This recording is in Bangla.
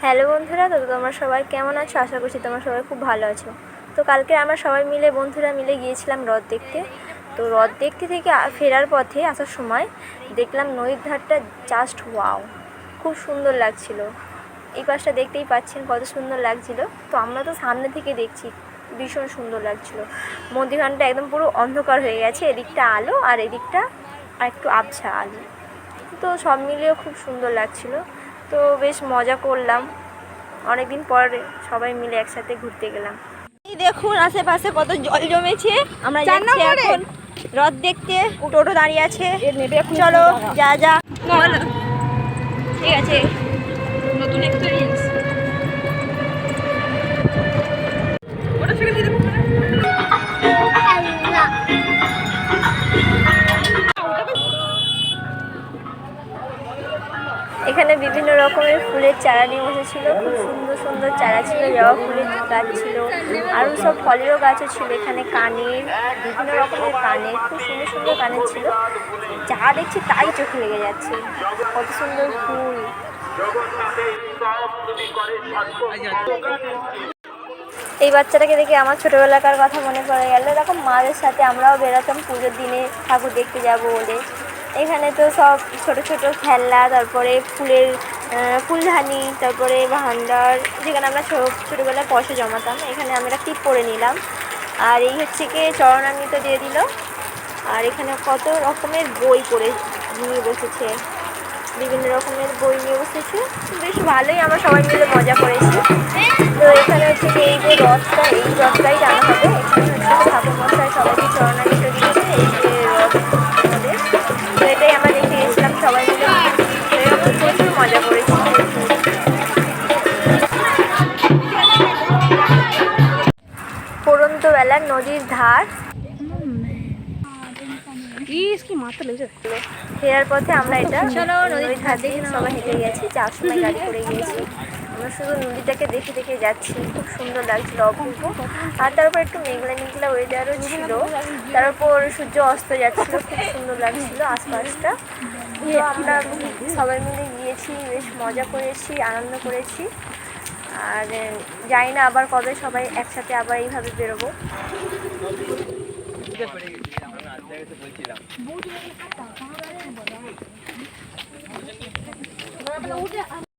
হ্যালো বন্ধুরা, তো তোমরা সবাই কেমন আছো? আশা করছি তোমরা সবাই খুব ভালো আছো। তো কালকে আমরা সবাই মিলে বন্ধুরা মিলে গিয়েছিলাম হ্রদ দেখতে। তো হ্রদ দেখতে থেকে ফেরার পথে আসার সময় দেখলাম নদীর ধারটা জাস্ট ওয়াও, খুব সুন্দর লাগছিল। এই পাশটা দেখতেই পাচ্ছেন কত সুন্দর লাগছিল। তো আমরা তো সামনে থেকে দেখছি, ভীষণ সুন্দর লাগছিল। মধ্যখানটা একদম পুরো অন্ধকার হয়ে গেছে, এদিকটা আলো আর এদিকটা আর একটু আবছা আলো। তো সব মিলিয়েও খুব সুন্দর লাগছিল। তো বেশ মজা করলাম, অনেকদিন পর সবাই মিলে একসাথে ঘুরতে গেলাম। এই দেখুন আশেপাশে কত জল জমেছে। আমরা যাচ্ছি এখন হ্রদ দেখতে। টোটো দাঁড়িয়ে আছে, চলো যা যা। ঠিক আছে, নতুন এক্সপেরিয়েন্স। এখানে বিভিন্ন রকমের ফুলের চারা নিয়ে বসেছিল, খুব সুন্দর সুন্দর চারা ছিল, জবা ফুলের গাছ ছিল, আরও সব ফলেরও গাছও ছিল। এখানে কানের, বিভিন্ন রকমের কানের, খুব সুন্দর সুন্দর কানের ছিল। যা দেখছি তাই চোখে লেগে যাচ্ছে, কত সুন্দর ফুল। এই বাচ্চাটাকে দেখে আমার ছোটোবেলাকার কথা মনে পড়ে গেল। এরকম মাদের সাথে আমরাও বেরোতাম পুজোর দিনে ঠাকুর দেখতে যাব বলে। এখানে তো সব ছোট ছোট খেলনা, তারপরে ফুলদানি, তারপরে ভান্ডার, যেখানে আমরা ছোটোবেলায় পয়সা জমাতাম। এখানে আমরা টিপ করে নিলাম। আর এই হচ্ছে কি চরণামৃত দিয়ে দিল। আর এখানে কত রকমের বই করে নিয়ে বসেছে, বিভিন্ন রকমের বই নিয়ে বসেছে। বেশ ভালোই আমরা সবাই মিলে মজা করেছি। তো এখানে হচ্ছে কি এই যে রথটাই টানা হবে। এখানে হচ্ছে ঠাকুর মশাই সবাইকে চরণামৃত দিয়েছে। এই যে রথ আমাদের, তো এটাই আমরা দেখে গেছিলাম সবাই মিলে। প্রচুর মজা করেছি। পড়ন্ত বেলার নদীর ধার। ফেরার পথে আমরা এটা নদীর ধার দিয়ে সবাই হেঁটে গেছি, যাওয়ার সময় গাড়ি করে গিয়েছি। আমরা শুধু নদীটাকে দেখে দেখে যাচ্ছি, খুব সুন্দর লাগছিল, অপূর্ব। আর তারপর একটু মেঘলা মেঘলা ওয়েদারও ছিল, তারপর সূর্য অস্ত যাচ্ছিল, খুব সুন্দর লাগছিল আশপাশটা। তো আমরা সবাই মিলে গিয়েছি, বেশ মজা করেছি, আনন্দ করেছি। আর জানি না আবার কবে সবাই একসাথে আবার এইভাবে বেরোবো।